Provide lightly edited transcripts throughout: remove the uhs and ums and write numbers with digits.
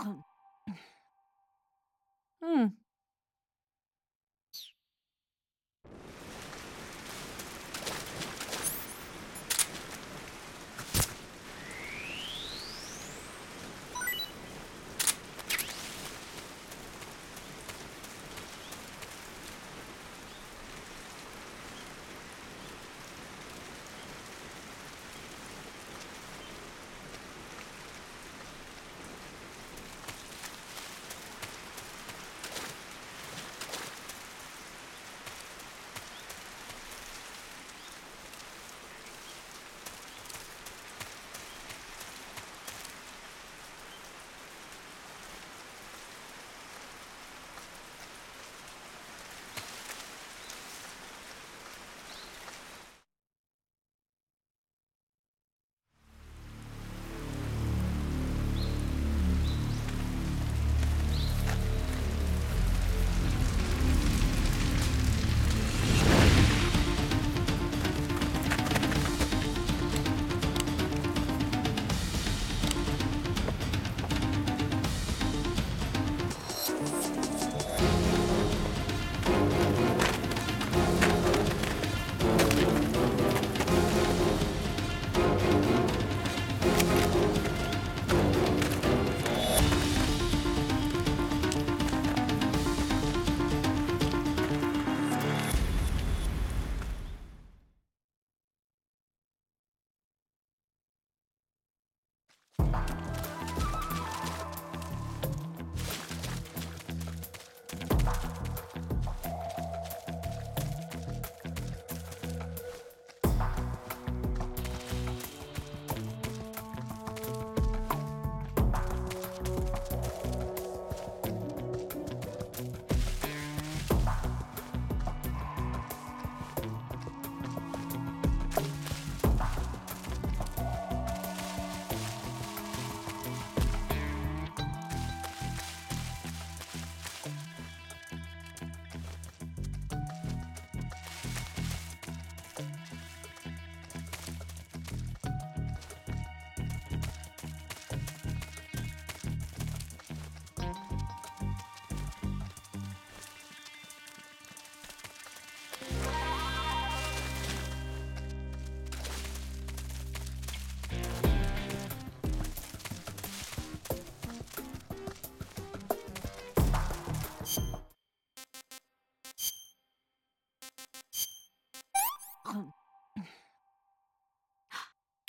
Hmm.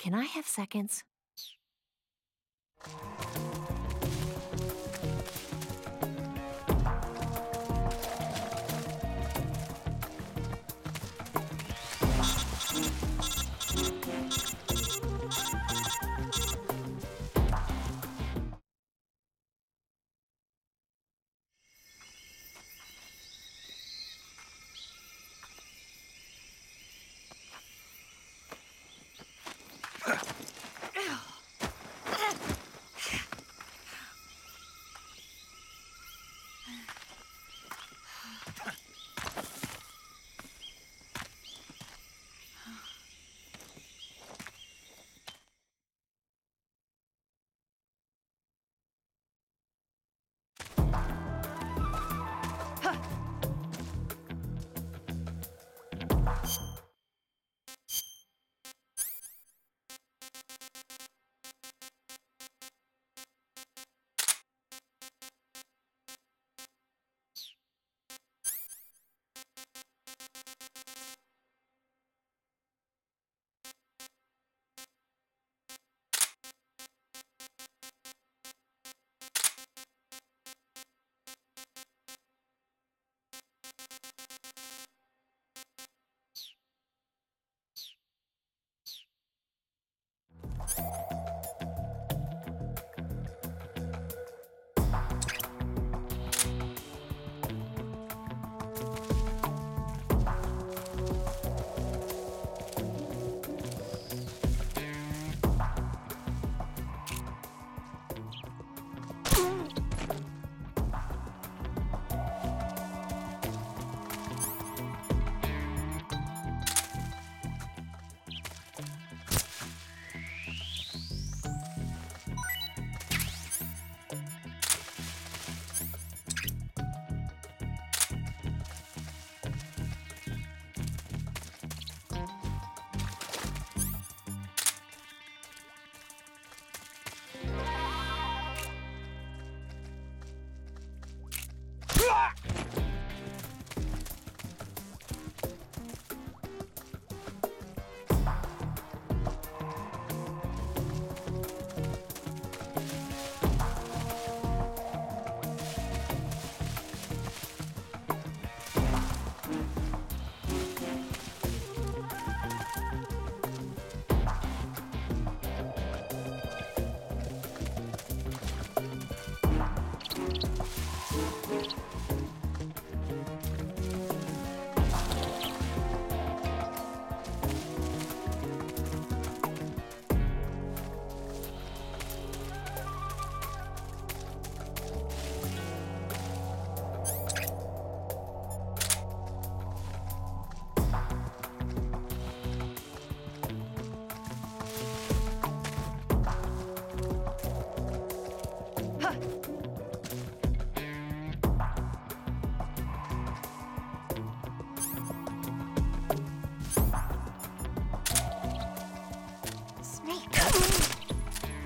Can I have seconds?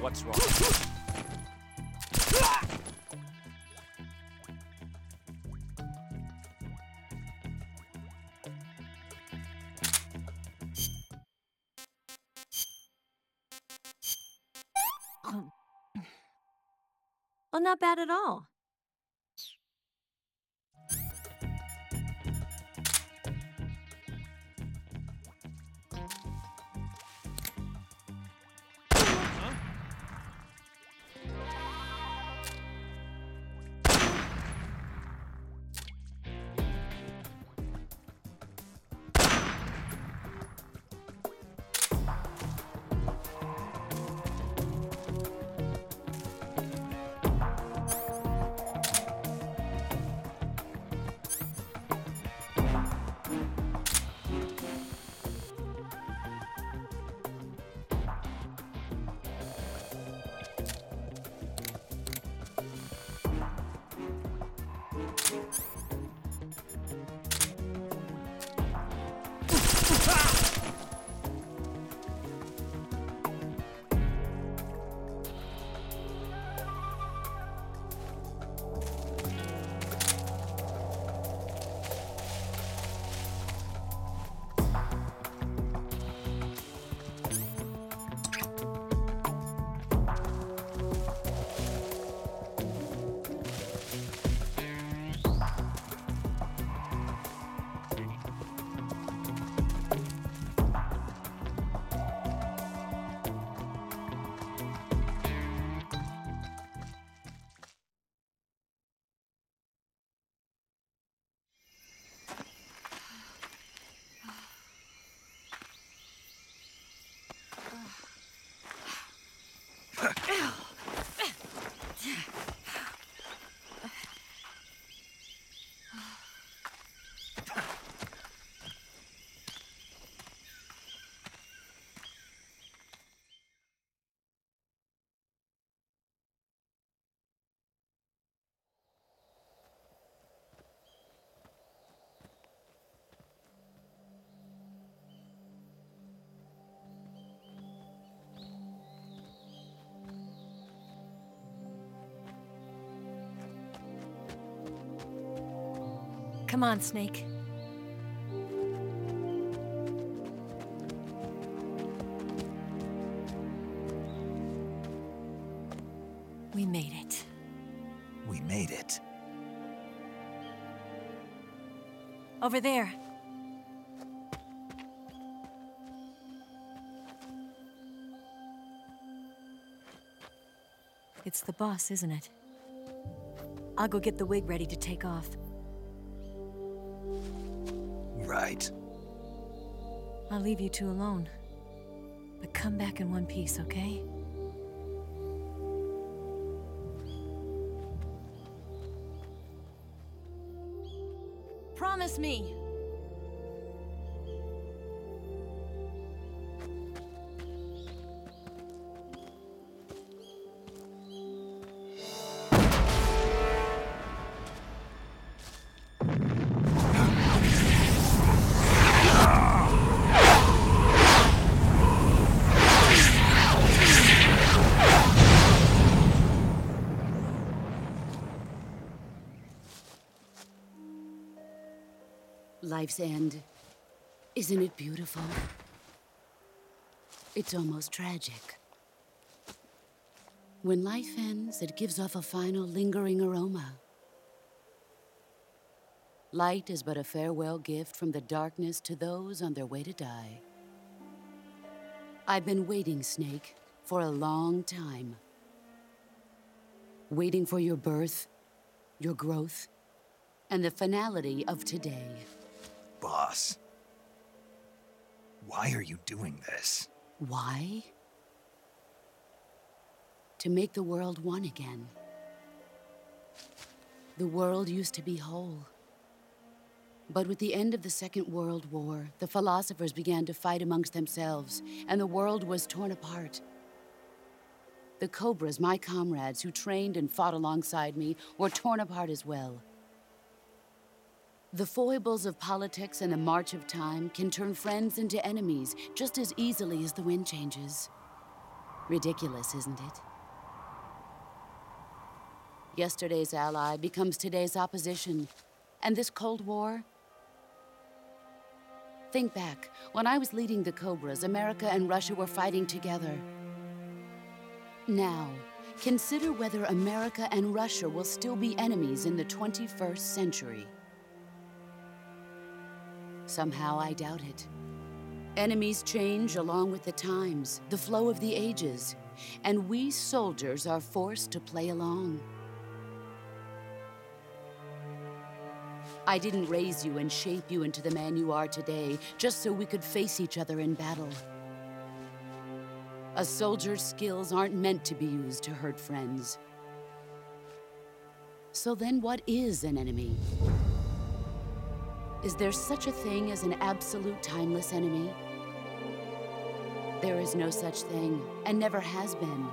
What's wrong? Well, not bad at all. Come on, Snake. We made it. We made it. Over there. It's the boss, isn't it? I'll go get the wig ready to take off. Right. I'll leave you two alone. But come back in one piece, okay? Promise me! Life's end. Isn't it beautiful? It's almost tragic. When life ends, it gives off a final lingering aroma. Light is but a farewell gift from the darkness to those on their way to die. I've been waiting, Snake, for a long time. Waiting for your birth, your growth, and the finality of today. Boss. Why are you doing this? Why? To make the world one again. The world used to be whole. But with the end of the Second World War, the philosophers began to fight amongst themselves, and the world was torn apart. The Cobras, my comrades who trained and fought alongside me, were torn apart as well. The foibles of politics and the march of time can turn friends into enemies just as easily as the wind changes. Ridiculous, isn't it? Yesterday's ally becomes today's opposition. And this Cold War? Think back. When I was leading the Cobras, America and Russia were fighting together. Now, consider whether America and Russia will still be enemies in the 21st century. Somehow I doubt it. Enemies change along with the times, the flow of the ages, and we soldiers are forced to play along. I didn't raise you and shape you into the man you are today just so we could face each other in battle. A soldier's skills aren't meant to be used to hurt friends. So then what is an enemy? Is there such a thing as an absolute timeless enemy? There is no such thing, and never has been.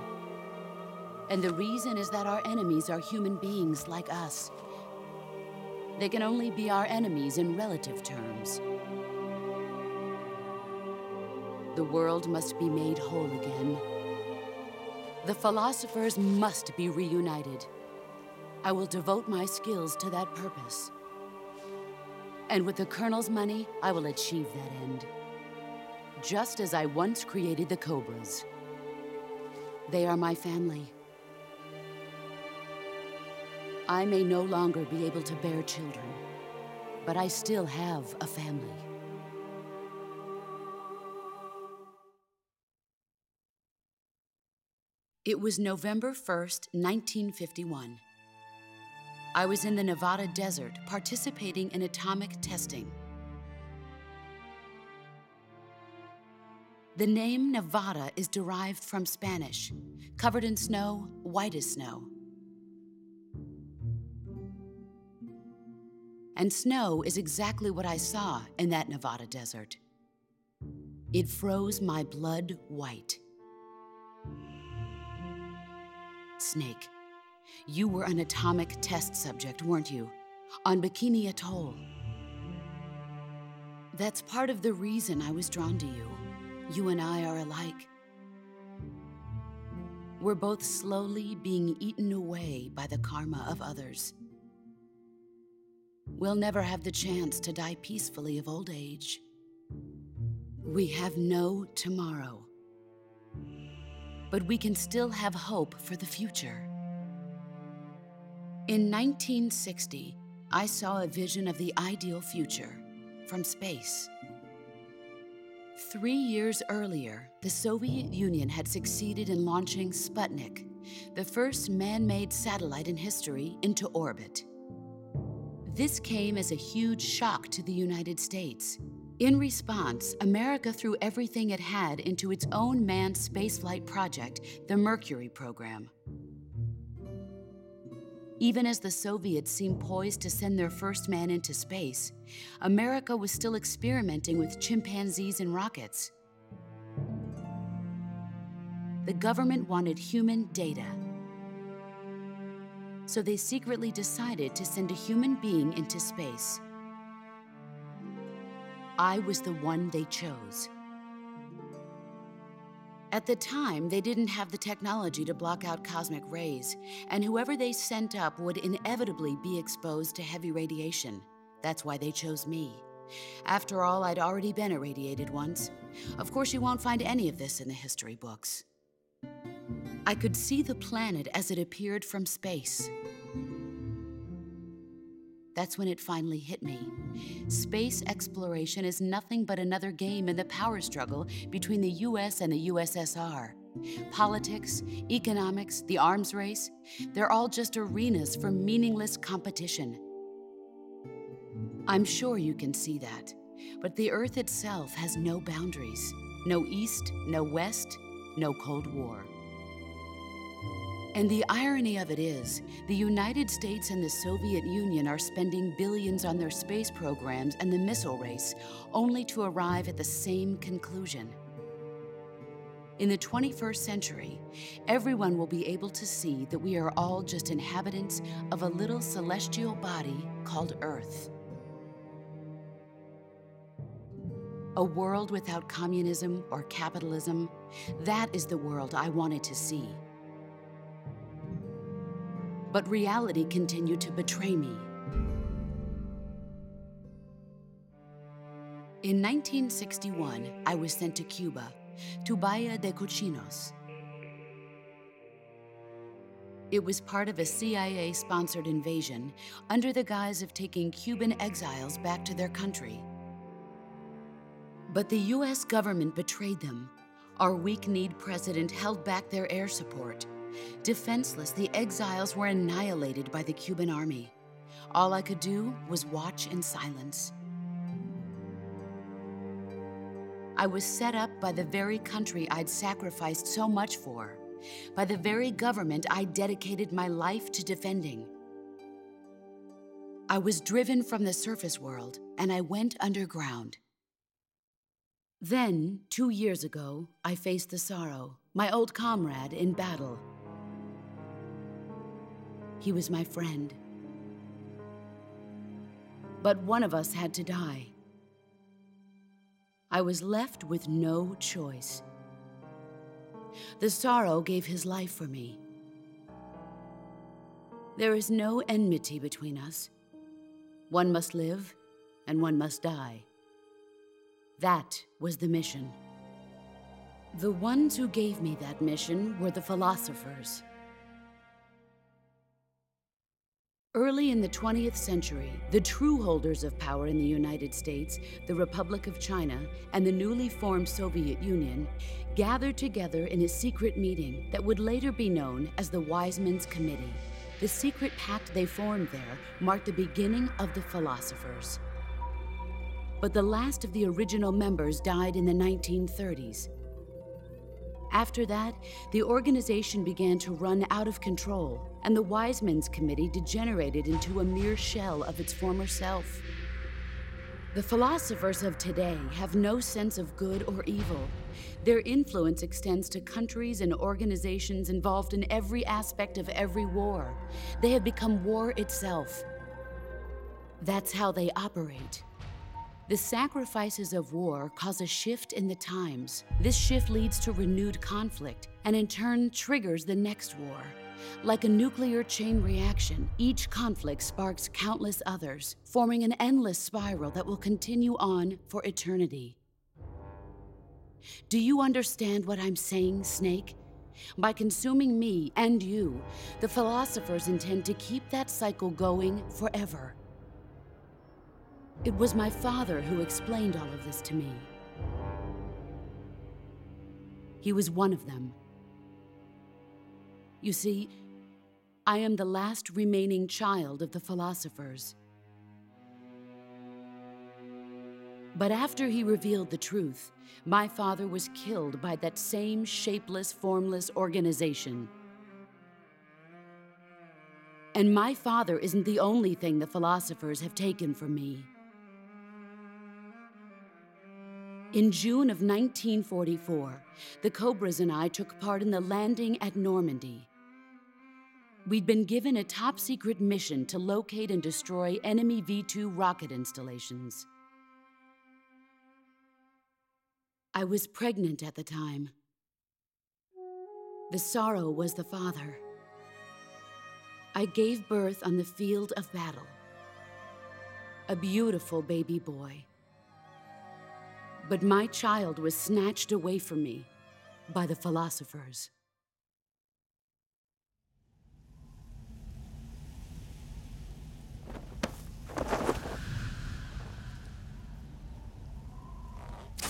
And the reason is that our enemies are human beings like us. They can only be our enemies in relative terms. The world must be made whole again. The philosophers must be reunited. I will devote my skills to that purpose. And with the Colonel's money, I will achieve that end. Just as I once created the Cobras. They are my family. I may no longer be able to bear children, but I still have a family. It was November 1st, 1951. I was in the Nevada desert participating in atomic testing. The name Nevada is derived from Spanish, covered in snow, white as snow. And snow is exactly what I saw in that Nevada desert. It froze my blood white. Snake, you were an atomic test subject, weren't you? On Bikini Atoll. That's part of the reason I was drawn to you. You and I are alike. We're both slowly being eaten away by the karma of others. We'll never have the chance to die peacefully of old age. We have no tomorrow. But we can still have hope for the future. In 1960, I saw a vision of the ideal future from space. 3 years earlier, the Soviet Union had succeeded in launching Sputnik, the first man-made satellite in history, into orbit. This came as a huge shock to the United States. In response, America threw everything it had into its own manned spaceflight project, the Mercury program. Even as the Soviets seemed poised to send their first man into space, America was still experimenting with chimpanzees and rockets. The government wanted human data. So they secretly decided to send a human being into space. I was the one they chose. At the time, they didn't have the technology to block out cosmic rays, and whoever they sent up would inevitably be exposed to heavy radiation. That's why they chose me. After all, I'd already been irradiated once. Of course, you won't find any of this in the history books. I could see the planet as it appeared from space. That's when it finally hit me. Space exploration is nothing but another game in the power struggle between the US and the USSR. Politics, economics, the arms race, they're all just arenas for meaningless competition. I'm sure you can see that, but the Earth itself has no boundaries. No East, no West, no Cold War. And the irony of it is, the United States and the Soviet Union are spending billions on their space programs and the missile race, only to arrive at the same conclusion. In the 21st century, everyone will be able to see that we are all just inhabitants of a little celestial body called Earth. A world without communism or capitalism, that is the world I wanted to see. But reality continued to betray me. In 1961, I was sent to Cuba, to Bahia de Cochinos. It was part of a CIA-sponsored invasion under the guise of taking Cuban exiles back to their country. But the US government betrayed them. Our weak-kneed president held back their air support. Defenseless, the exiles were annihilated by the Cuban army. All I could do was watch in silence. I was set up by the very country I'd sacrificed so much for, by the very government I dedicated my life to defending. I was driven from the surface world, and I went underground. Then, 2 years ago, I faced the Sorrow, my old comrade in battle. He was my friend. But one of us had to die. I was left with no choice. The Sorrow gave his life for me. There is no enmity between us. One must live, and one must die. That was the mission. The ones who gave me that mission were the philosophers. Early in the 20th century, the true holders of power in the United States, the Republic of China, and the newly formed Soviet Union gathered together in a secret meeting that would later be known as the Wiseman's Committee. The secret pact they formed there marked the beginning of the philosophers. But the last of the original members died in the 1930s. After that, the organization began to run out of control, and the Wiseman's Committee degenerated into a mere shell of its former self. The philosophers of today have no sense of good or evil. Their influence extends to countries and organizations involved in every aspect of every war. They have become war itself. That's how they operate. The sacrifices of war cause a shift in the times. This shift leads to renewed conflict, and in turn triggers the next war. Like a nuclear chain reaction, each conflict sparks countless others, forming an endless spiral that will continue on for eternity. Do you understand what I'm saying, Snake? By consuming me and you, the philosophers intend to keep that cycle going forever. It was my father who explained all of this to me. He was one of them. You see, I am the last remaining child of the philosophers. But after he revealed the truth, my father was killed by that same shapeless, formless organization. And my father isn't the only thing the philosophers have taken from me. In June of 1944, the Cobras and I took part in the landing at Normandy. We'd been given a top-secret mission to locate and destroy enemy V-2 rocket installations. I was pregnant at the time. The Sorrow was the father. I gave birth on the field of battle. A beautiful baby boy. But my child was snatched away from me by the philosophers.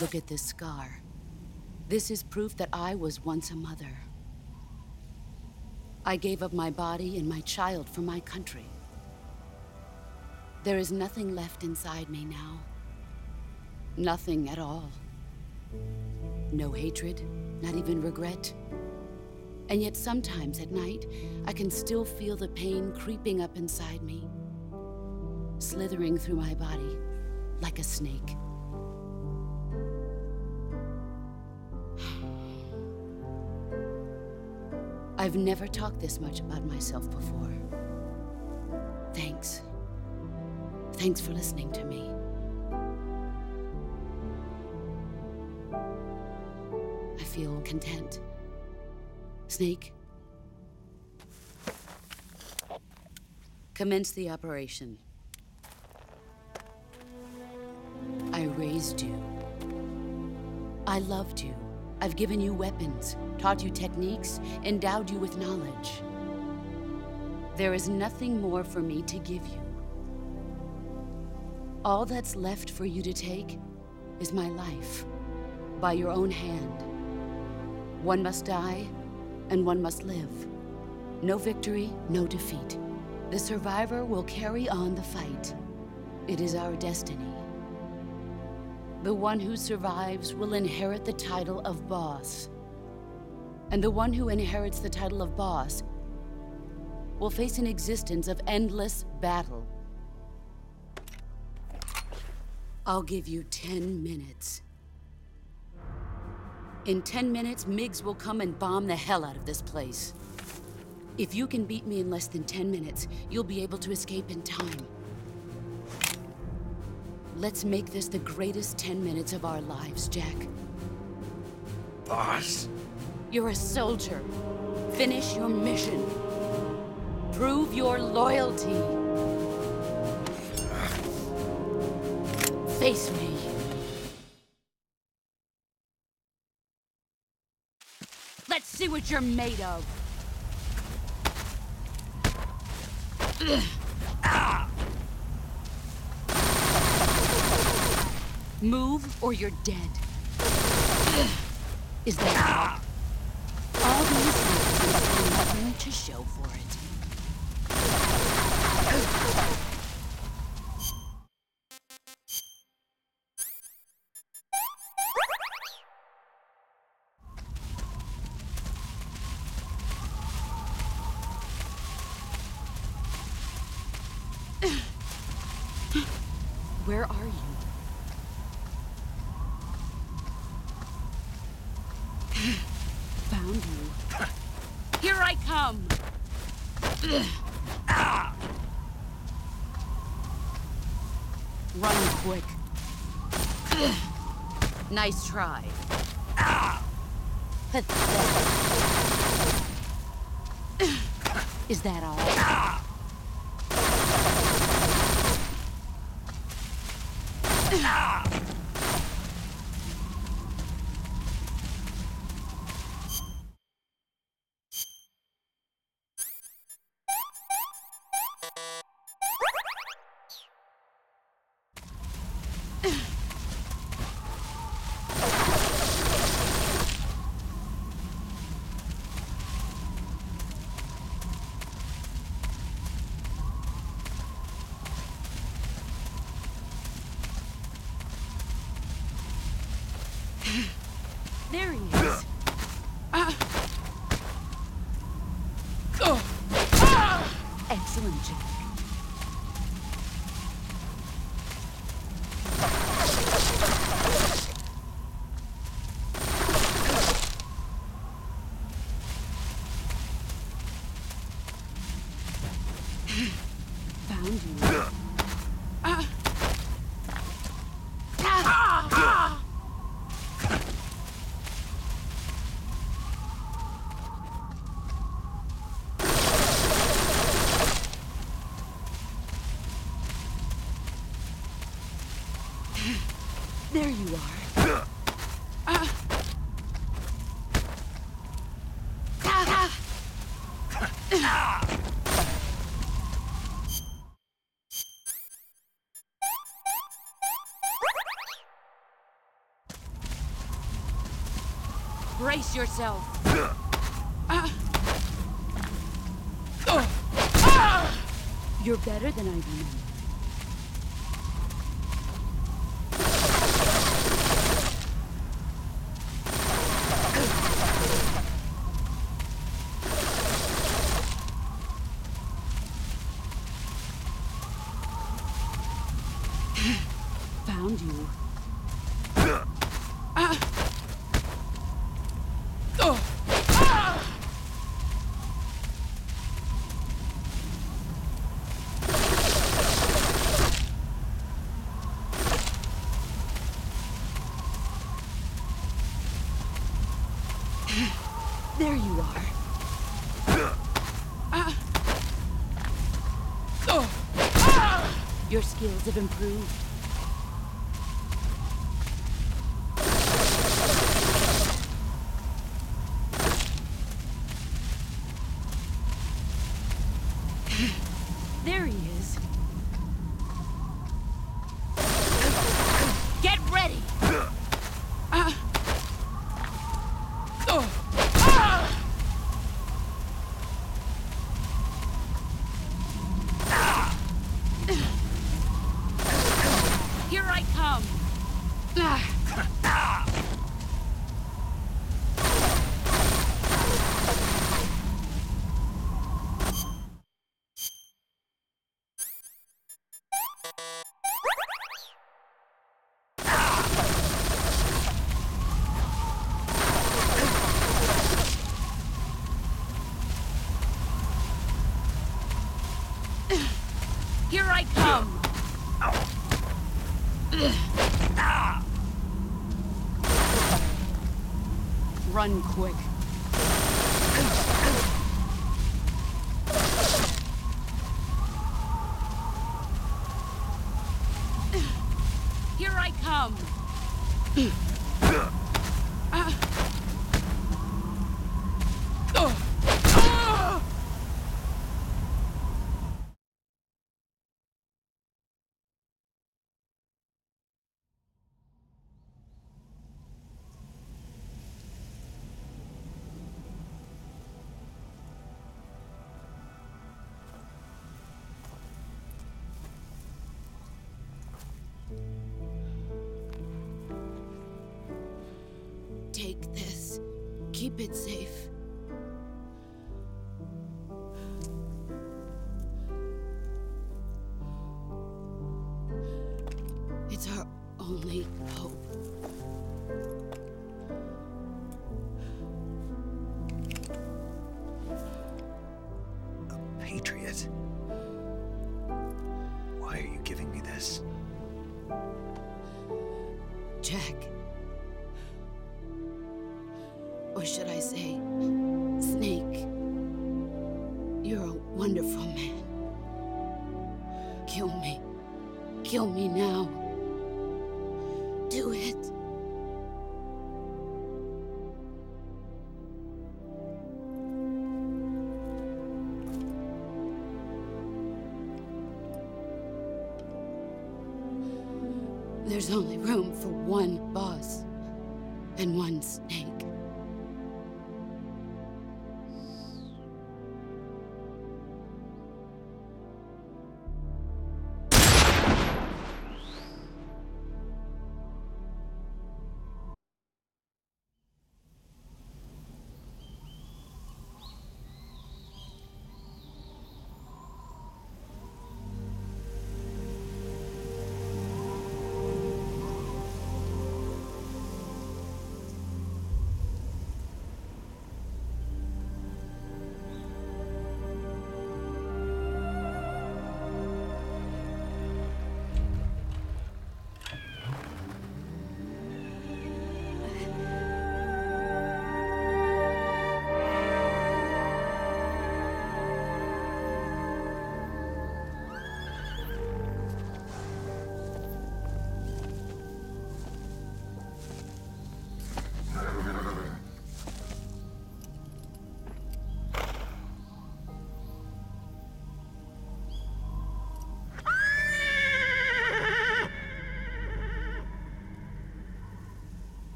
Look at this scar. This is proof that I was once a mother. I gave up my body and my child for my country. There is nothing left inside me now. Nothing at all. No hatred, not even regret. And yet sometimes at night, I can still feel the pain creeping up inside me, slithering through my body like a snake. I've never talked this much about myself before. Thanks. Thanks for listening to me. feel content. Snake, commence the operation. I raised you. I loved you. I've given you weapons, taught you techniques, endowed you with knowledge. There is nothing more for me to give you. All that's left for you to take is my life, by your own hand. One must die, and one must live. No victory, no defeat. The survivor will carry on the fight. It is our destiny. The one who survives will inherit the title of boss. And the one who inherits the title of boss will face an existence of endless battle. I'll give you 10 minutes. In 10 minutes, MiGs will come and bomb the hell out of this place. If you can beat me in less than 10 minutes, you'll be able to escape in time. Let's make this the greatest 10 minutes of our lives, Jack. Boss. You're a soldier. Finish your mission. Prove your loyalty. Face me. Let's see what you're made of. Move or you're dead. Is that all these things have nothing to show for it? Where are you? Found you. Here I come! Run quick. Nice try. Is that all? There he is. Excellent, Jack. Found you. There you are. Brace yourself. You're better than I remember. Found you. Your skills have improved. There he is. Get ready! Here I come! Here I come! Run quick. Here I come! Take this. Keep it safe. It's our only hope. A patriot? Why are you giving me this? Jack. Or should I say, Snake. You're a wonderful man. Kill me. Kill me now. Do it. There's only room for one boss and one snake.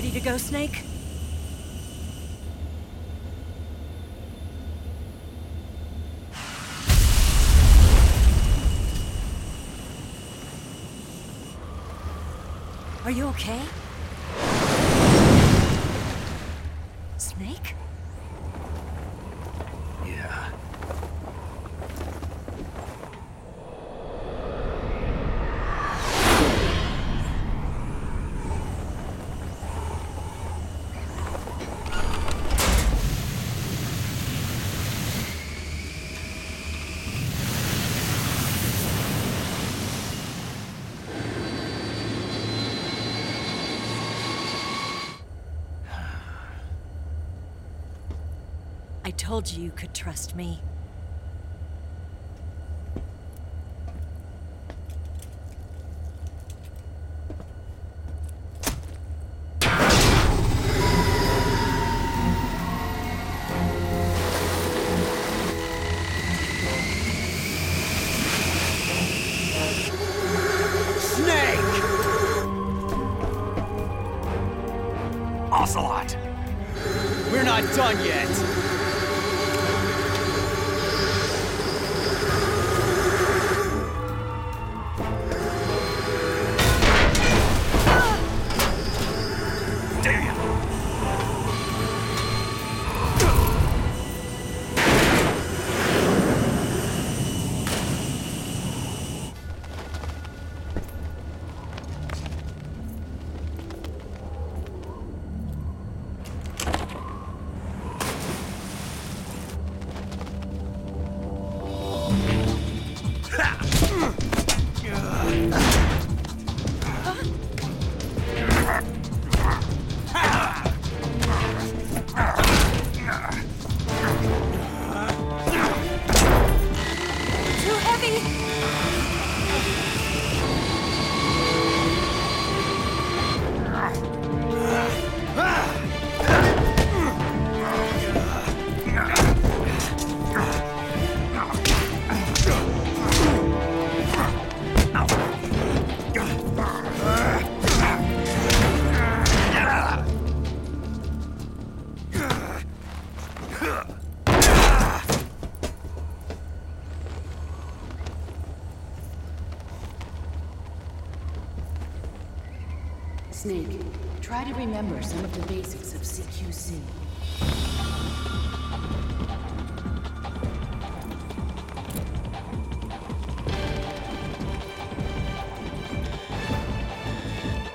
Ready to go, Snake? Are you okay? Snake? Yeah. I told you you could trust me. Snake! Ocelot! We're not done yet! Dare ya! Too heavy! Snake, try to remember some of the basics of CQC.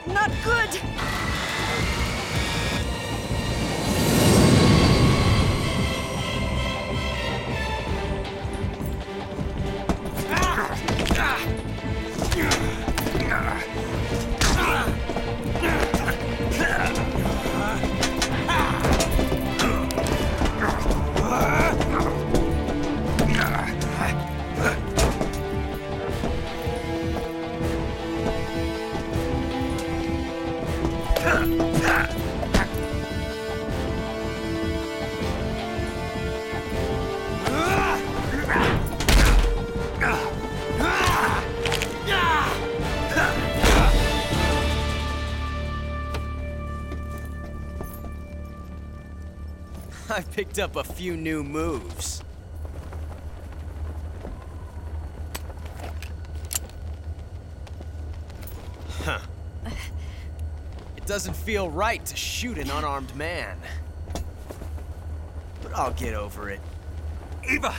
Not good! I picked up a few new moves. Huh. It doesn't feel right to shoot an unarmed man. But I'll get over it. Eva!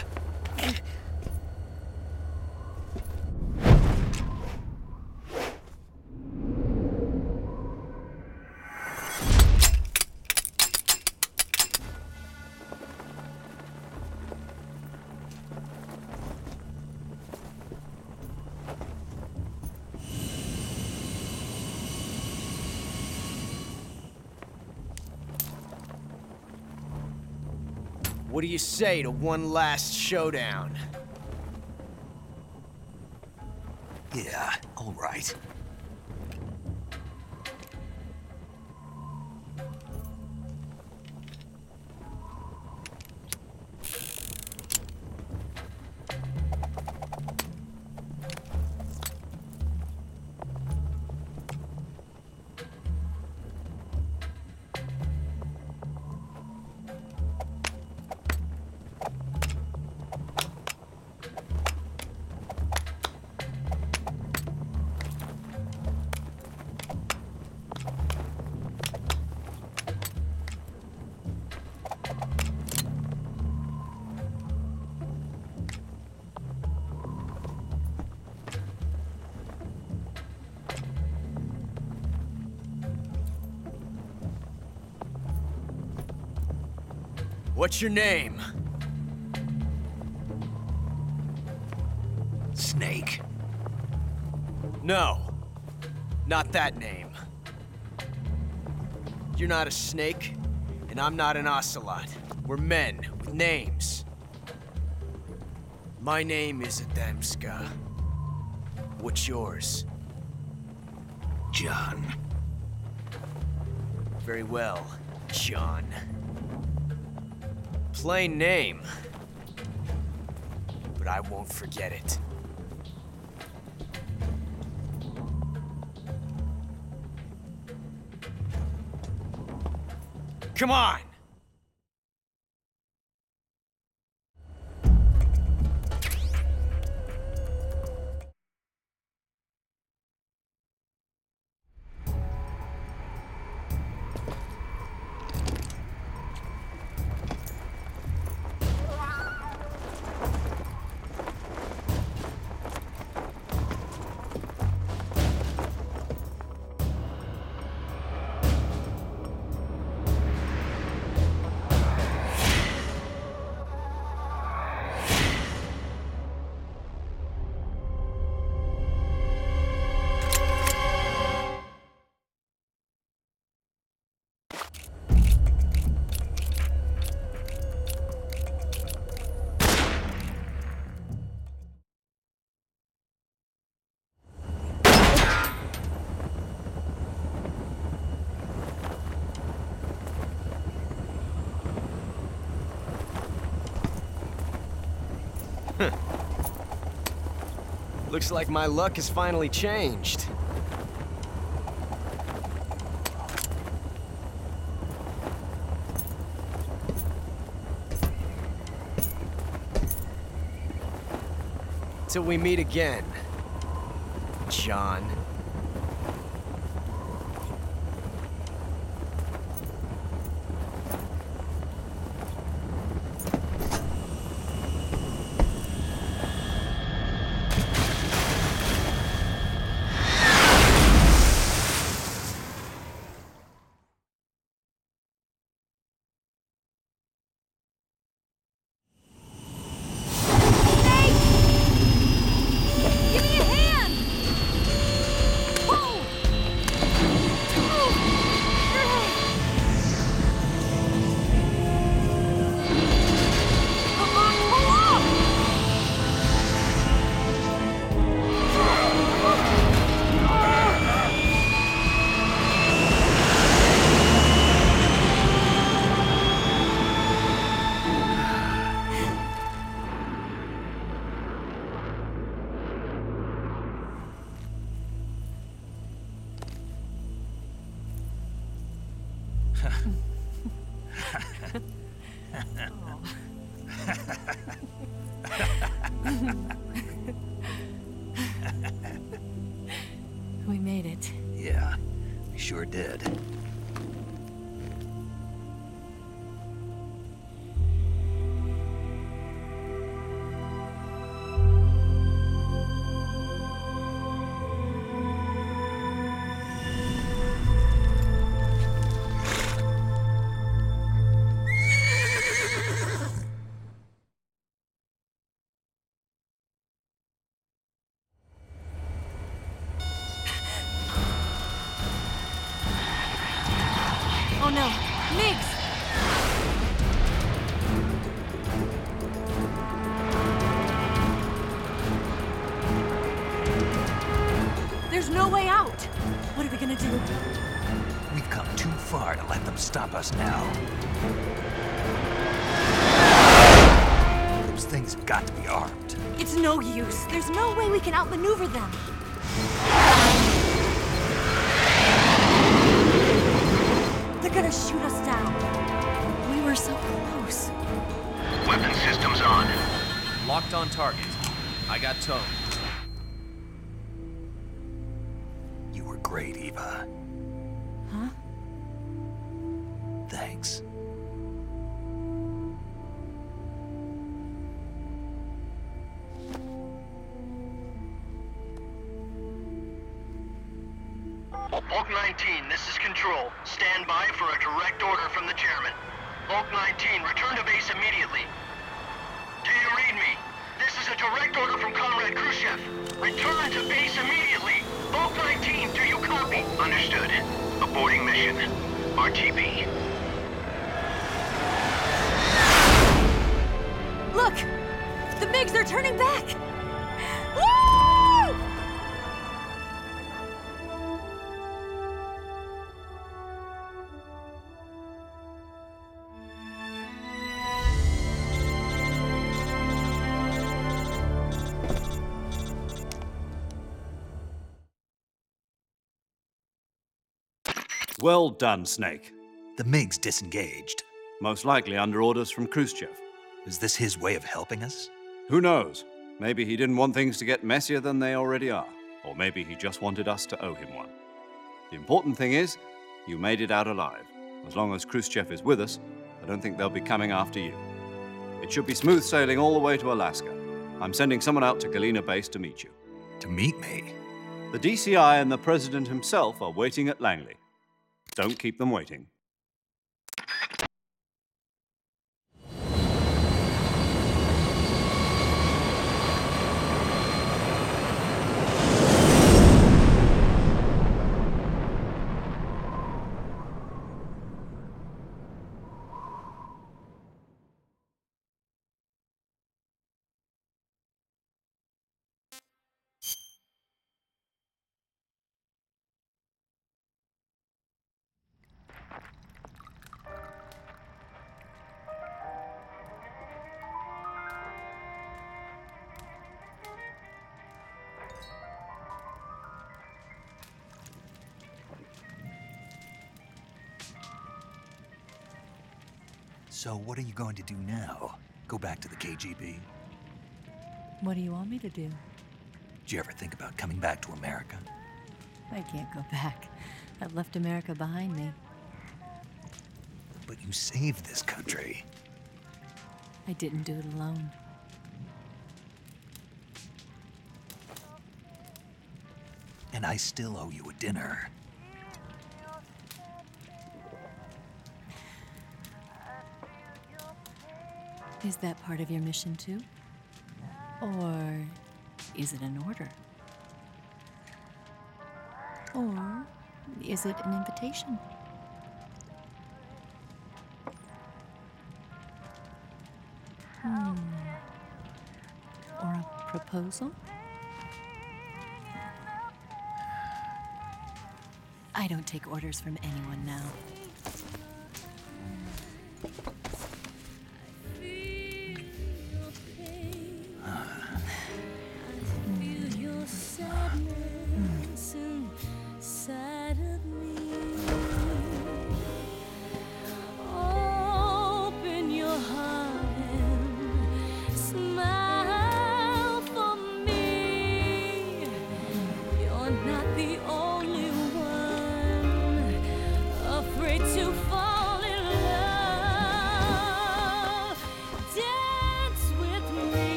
What do you say to one last showdown? Yeah, all right. What's your name? Snake. No. Not that name. You're not a snake, and I'm not an ocelot. We're men with names. My name is Adamska. What's yours? John. Very well, John. Plain name. But I won't forget it. Come on! Looks like my luck has finally changed. Till we meet again, John. Give me a hand! Whoa! Come on, pull up! We made it. Yeah, we sure did. Oh no, Migs! There's no way out! What are we gonna do? We've come too far to let them stop us now. Those things have got to be armed. It's no use. There's no way we can outmaneuver them. They're gonna shoot us down. We were so close. Weapon systems on. Locked on target. I got towed. You were great, Eva. Huh? Thanks. Hulk 19, this is Control. Stand by for a direct order from the chairman. Bulk 19, return to base immediately. Do you read me? This is a direct order from Comrade Khrushchev. Return to base immediately! Bulk 19, do you copy? Understood. Aborting mission. RTB. Look! The MiGs are turning back! Woo! Well done, Snake. The MiGs disengaged. Most likely under orders from Khrushchev. Is this his way of helping us? Who knows? Maybe he didn't want things to get messier than they already are. Or maybe he just wanted us to owe him one. The important thing is, you made it out alive. As long as Khrushchev is with us, I don't think they'll be coming after you. It should be smooth sailing all the way to Alaska. I'm sending someone out to Galena Base to meet you. To meet me? The DCI and the President himself are waiting at Langley. Don't keep them waiting. So what are you going to do now? Go back to the KGB? What do you want me to do? Did you ever think about coming back to America? I can't go back. I've left America behind me. But you saved this country. I didn't do it alone. And I still owe you a dinner. Is that part of your mission too? Or is it an order? Or is it an invitation? Or a proposal? I don't take orders from anyone now.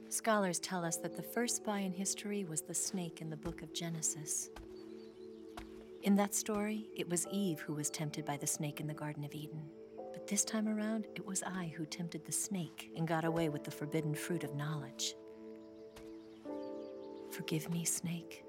Scholars tell us that the first spy in history was the snake in the book of Genesis. In that story, it was Eve who was tempted by the snake in the Garden of Eden. But But this time around, it was I who tempted the snake and got away with the forbidden fruit of knowledge. Forgive me, Snake.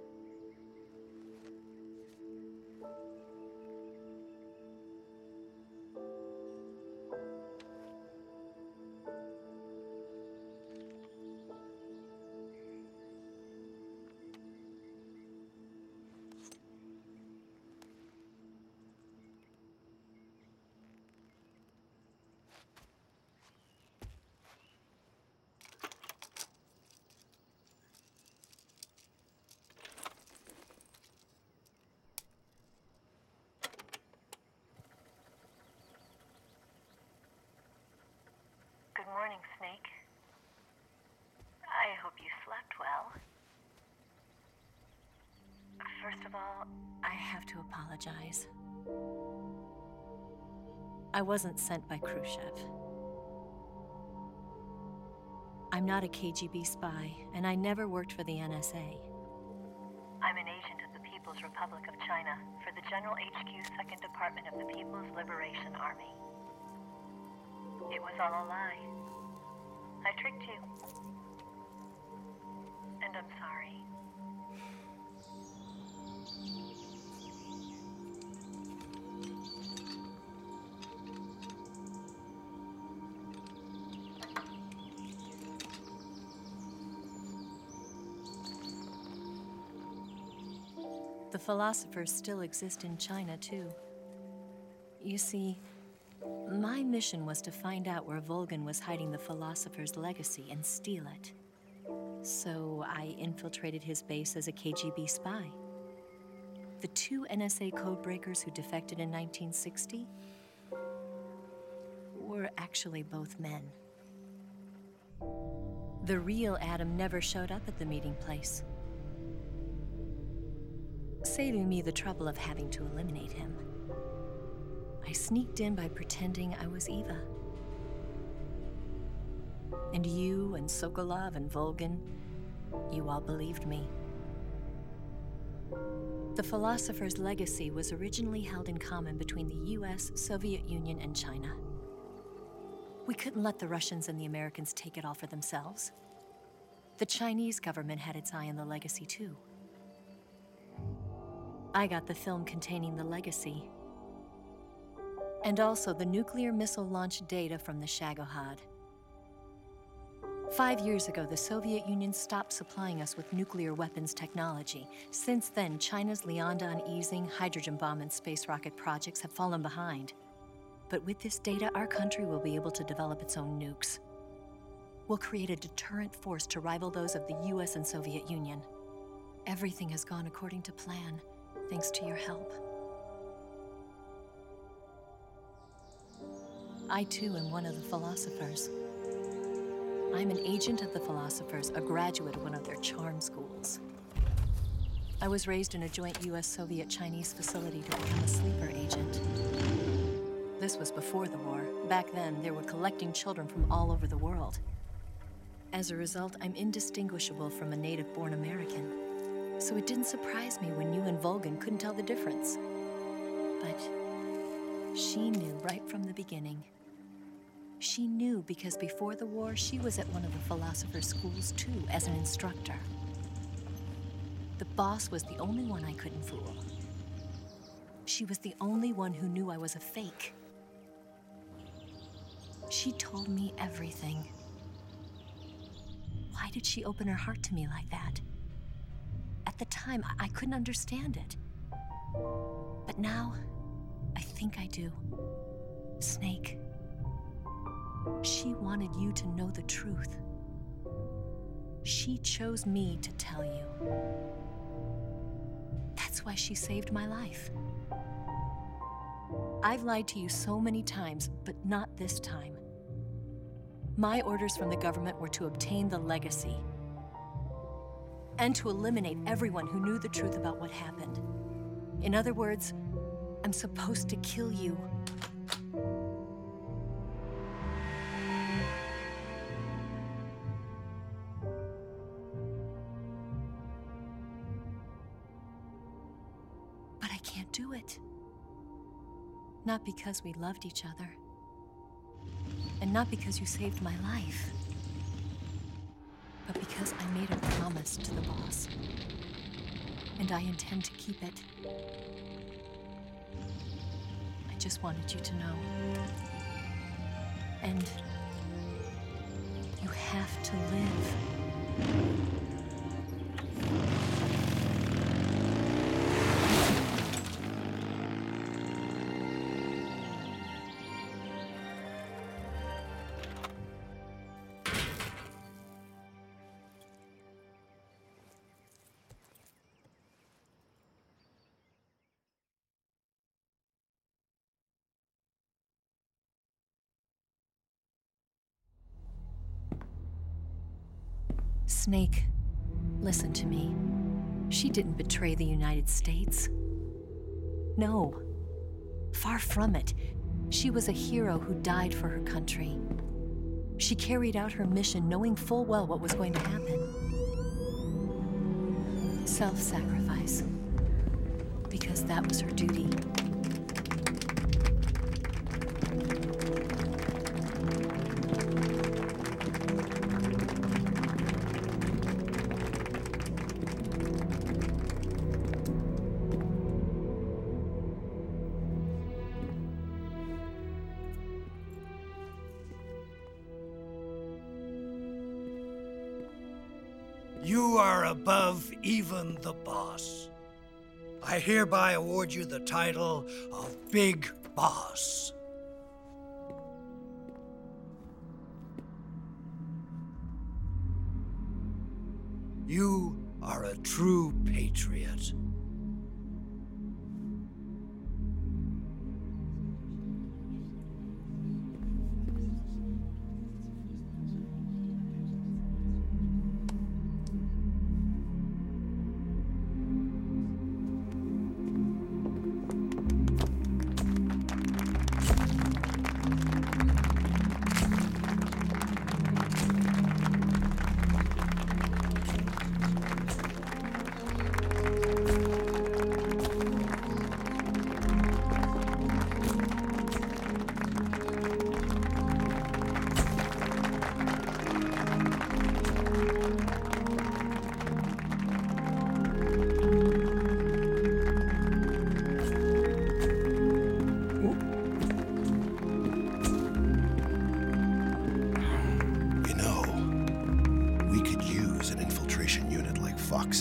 Good morning, Snake. I hope you slept well. First of all, I have to apologize. I wasn't sent by Khrushchev. I'm not a KGB spy, and I never worked for the NSA. I'm an agent of the People's Republic of China for the General HQ 2nd Department of the People's Liberation Army. It was all a lie. I tricked you. And I'm sorry. The philosophers still exist in China, too. You see, my mission was to find out where Volgin was hiding the philosopher's legacy and steal it. So I infiltrated his base as a KGB spy. The two NSA codebreakers who defected in 1960 were actually both men. The real Adam never showed up at the meeting place, saving me the trouble of having to eliminate him. I sneaked in by pretending I was Eva. And you and Sokolov and Volgin, you all believed me. The philosopher's legacy was originally held in common between the US, Soviet Union, and China. We couldn't let the Russians and the Americans take it all for themselves. The Chinese government had its eye on the legacy too. I got the film containing the legacy, and also the nuclear missile launch data from the Shagohod. 5 years ago, the Soviet Union stopped supplying us with nuclear weapons technology. Since then, China's Liaodong easing, hydrogen bomb, and space rocket projects have fallen behind. But with this data, our country will be able to develop its own nukes. We'll create a deterrent force to rival those of the US and Soviet Union. Everything has gone according to plan, thanks to your help. I too am one of the philosophers. I'm an agent of the philosophers, a graduate of one of their charm schools. I was raised in a joint US-Soviet-Chinese facility to become a sleeper agent. This was before the war. Back then, they were collecting children from all over the world. As a result, I'm indistinguishable from a native-born American. So it didn't surprise me when you and Volgin couldn't tell the difference. But she knew right from the beginning. She knew because before the war, she was at one of the philosopher's schools too, as an instructor. The boss was the only one I couldn't fool. She was the only one who knew I was a fake. She told me everything. Why did she open her heart to me like that? At the time, I couldn't understand it. But now, I think I do. Snake. She wanted you to know the truth. She chose me to tell you. That's why she saved my life. I've lied to you so many times, but not this time. My orders from the government were to obtain the legacy and to eliminate everyone who knew the truth about what happened. In other words, I'm supposed to kill you. But I can't do it. Not because we loved each other, And not because you saved my life, but because I made a promise to the boss. And I intend to keep it. I just wanted you to know. And you have to live. Snake, listen to me. She didn't betray the United States. No. Far from it. She was a hero who died for her country. She carried out her mission knowing full well what was going to happen. Self-sacrifice. Because that was her duty. You are above even the boss. I hereby award you the title of Big Boss. You are a true patriot.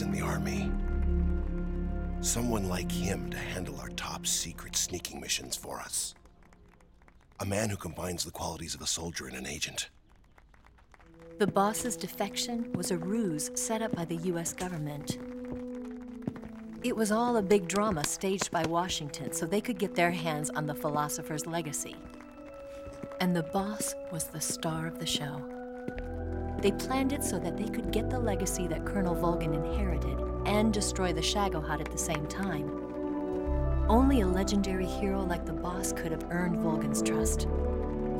In the army. Someone like him to handle our top secret sneaking missions for us. A man who combines the qualities of a soldier and an agent. The boss's defection was a ruse set up by the US government. It was all a big drama staged by Washington so they could get their hands on the philosopher's legacy. And the boss was the star of the show. They planned it so that they could get the legacy that Colonel Volgin inherited and destroy the Shagohod at the same time. Only a legendary hero like the boss could have earned Volgin's trust.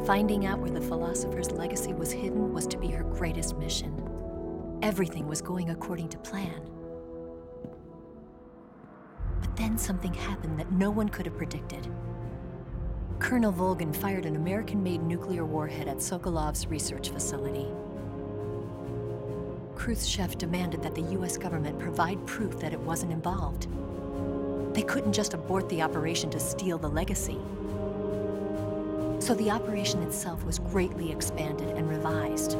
Finding out where the philosopher's legacy was hidden was to be her greatest mission. Everything was going according to plan. But then something happened that no one could have predicted. Colonel Volgin fired an American-made nuclear warhead at Sokolov's research facility. Khrushchev demanded that the US government provide proof that it wasn't involved. They couldn't just abort the operation to steal the legacy. So the operation itself was greatly expanded and revised.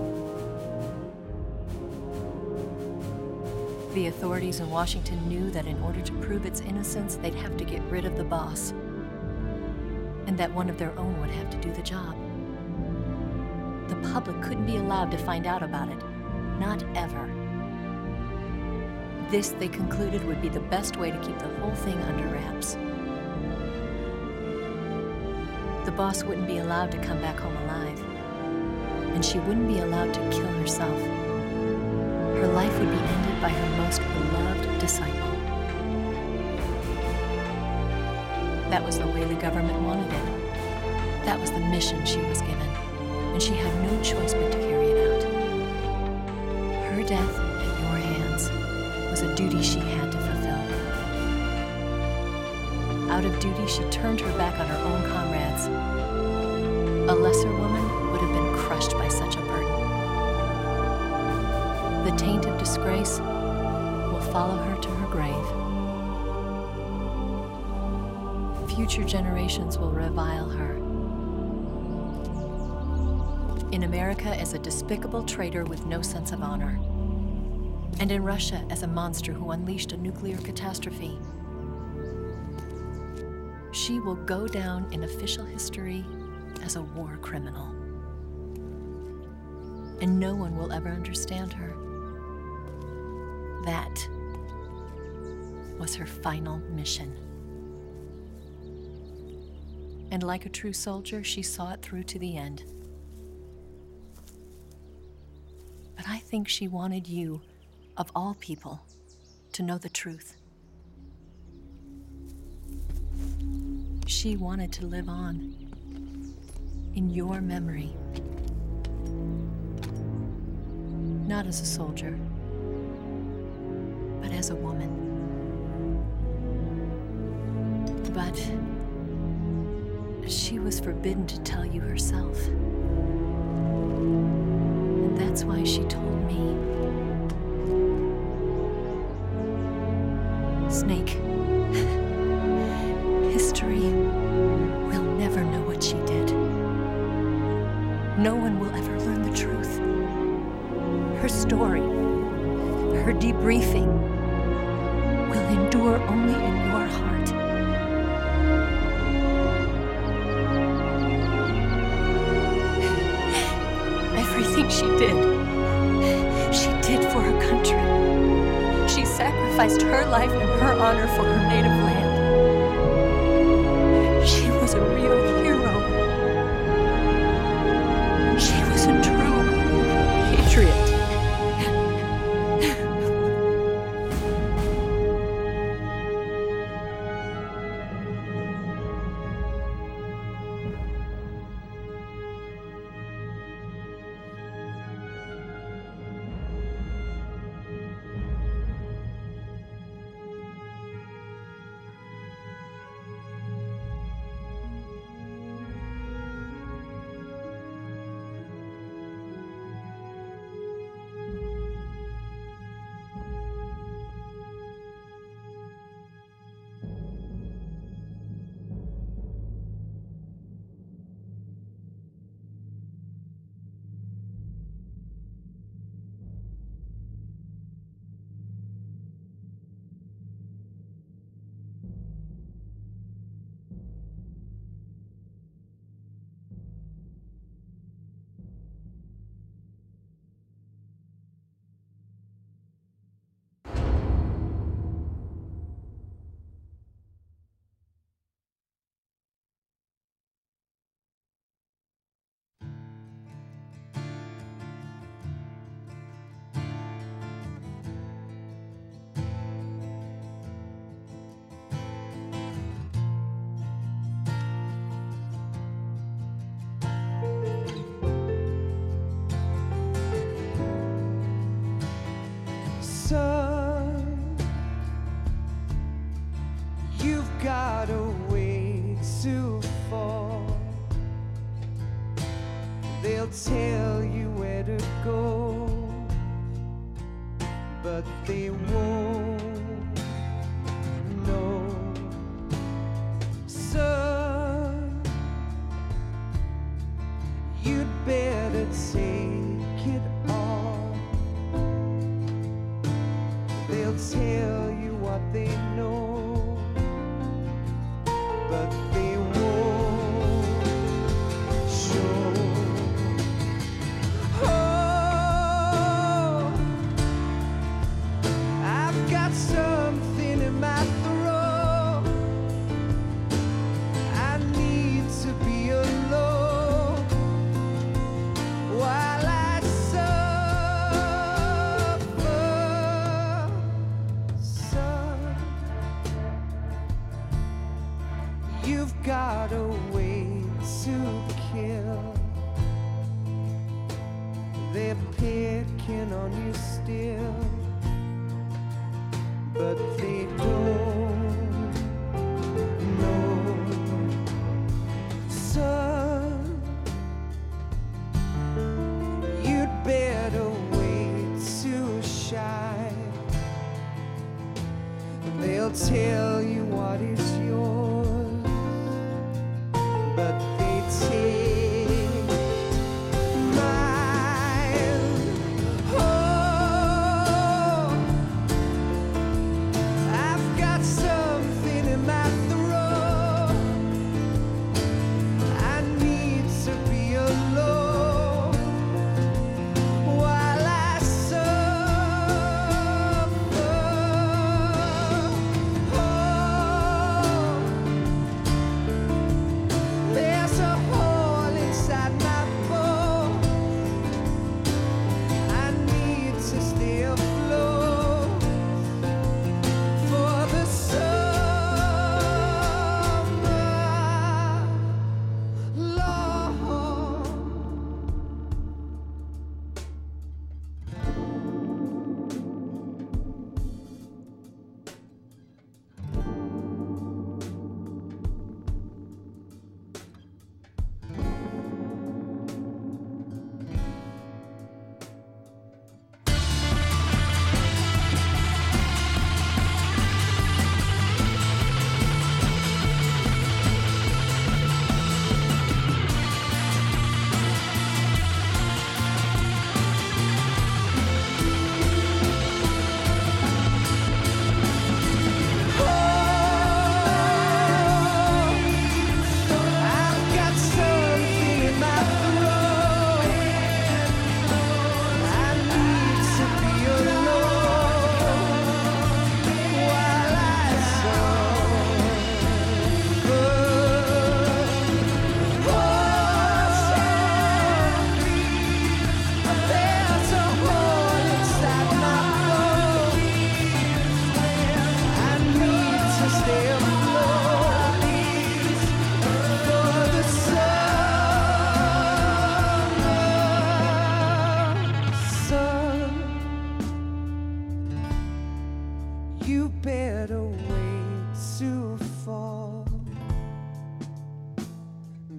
The authorities in Washington knew that in order to prove its innocence, they'd have to get rid of the boss, and that one of their own would have to do the job. The public couldn't be allowed to find out about it. Not ever. This, they concluded, would be the best way to keep the whole thing under wraps. The boss wouldn't be allowed to come back home alive, and she wouldn't be allowed to kill herself. Her life would be ended by her most beloved disciple. That was the way the government wanted it. That was the mission she was given, and she had no choice but to carry it out. Her death at your hands was a duty she had to fulfill. Out of duty, she turned her back on her own comrades. A lesser woman would have crushed by such a burden. The taint of disgrace will follow her to her grave. Future generations will revile her. In America as a despicable traitor with no sense of honor. And in Russia as a monster who unleashed a nuclear catastrophe. She will go down in official history as a war criminal. And no one will ever understand her. That was her final mission. And like a true soldier, she saw it through to the end. But I think she wanted you, of all people, to know the truth. She wanted to live on in your memory. Not as a soldier, but as a woman. But she was forbidden to tell you herself. And that's why she told me. Snake, history will never know what she did. No one will ever learn the truth. Her story, her debriefing, will endure only in your heart. Everything she did for her country. She sacrificed her life and her honor for her native land. She was a real hero. She was a true patriot. Son, you've got a way to fall. They'll tell you where to go, but they won't know. Son, you'd better take it all. They'll tell you what they know, but they won't show. Oh, I've got something in my throat. I need to be alone while I suffer. Son, you've got a way to kill. They're picking on you still, but they don't know. Son,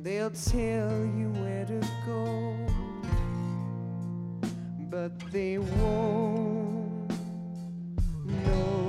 They'll tell you where to go, but they won't know.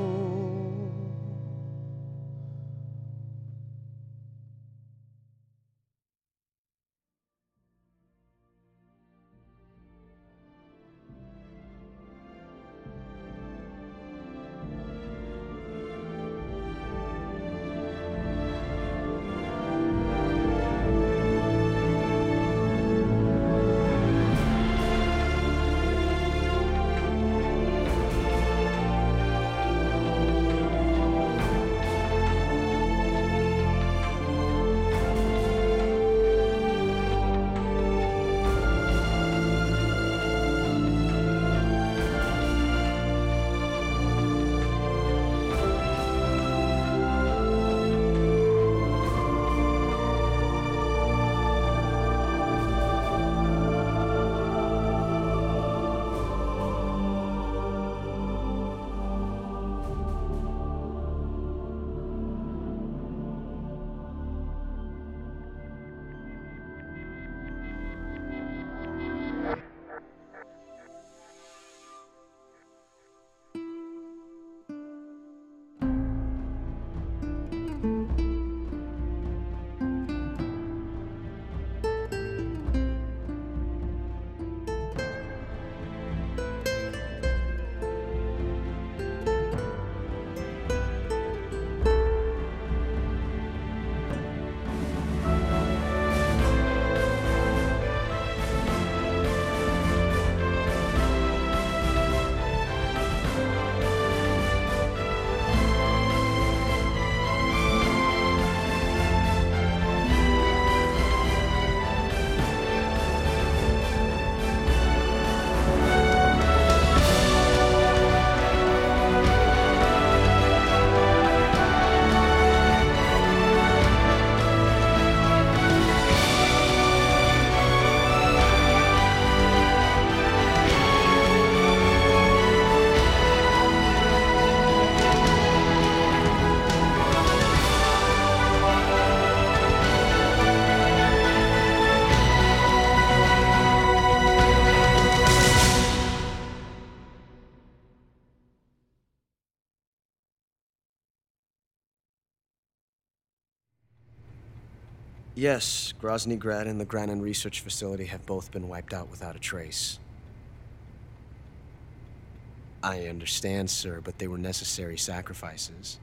Yes, Grozny Grad and the Granin Research Facility have both been wiped out without a trace. I understand, sir, but they were necessary sacrifices.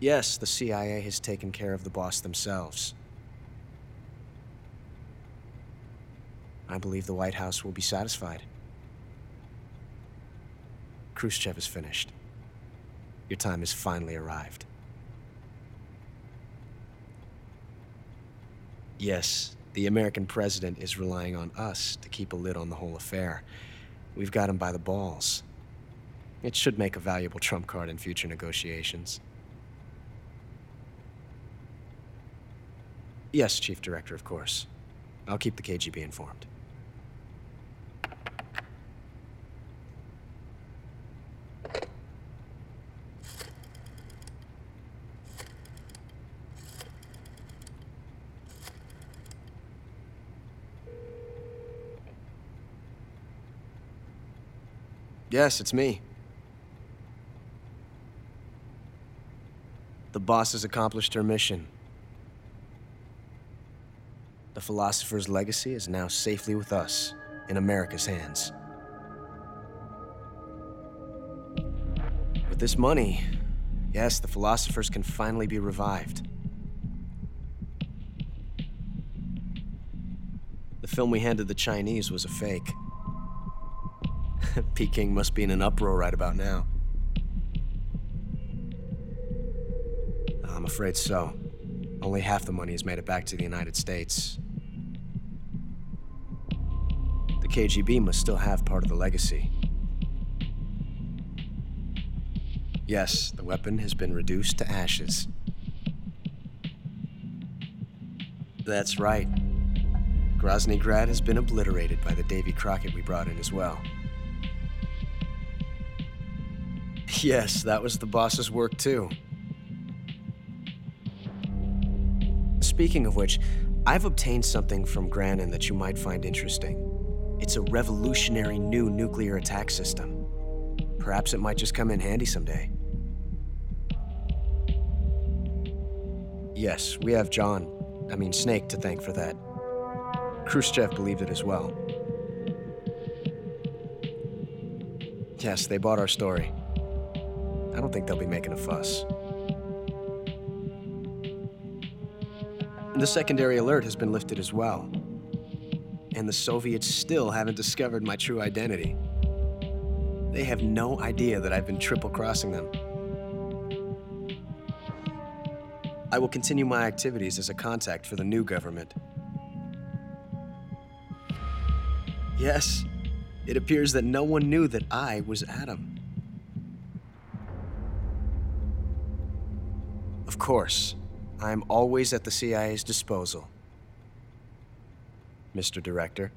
Yes, the CIA has taken care of the boss themselves. I believe the White House will be satisfied. Khrushchev is finished. Your time has finally arrived. Yes, the American president is relying on us to keep a lid on the whole affair. We've got him by the balls. It should make a valuable trump card in future negotiations. Yes, Chief Director, of course. I'll keep the KGB informed. Yes, it's me. The boss has accomplished her mission. The philosopher's legacy is now safely with us, in America's hands. With this money, yes, the philosophers can finally be revived. The film we handed the Chinese was a fake. Peking must be in an uproar right about now. I'm afraid so. Only half the money has made it back to the United States. The KGB must still have part of the legacy. Yes, the weapon has been reduced to ashes. That's right. Grozny Grad has been obliterated by the Davy Crockett we brought in as well. Yes, that was the boss's work too. Speaking of which, I've obtained something from Granin that you might find interesting. It's a revolutionary new nuclear attack system. Perhaps it might just come in handy someday. Yes, we have Snake to thank for that. Khrushchev believed it as well. Yes, they bought our story. I don't think they'll be making a fuss. The secondary alert has been lifted as well. And the Soviets still haven't discovered my true identity. They have no idea that I've been triple-crossing them. I will continue my activities as a contact for the new government. Yes, it appears that no one knew that I was Adam. Of course, I am always at the CIA's disposal, Mr. Director.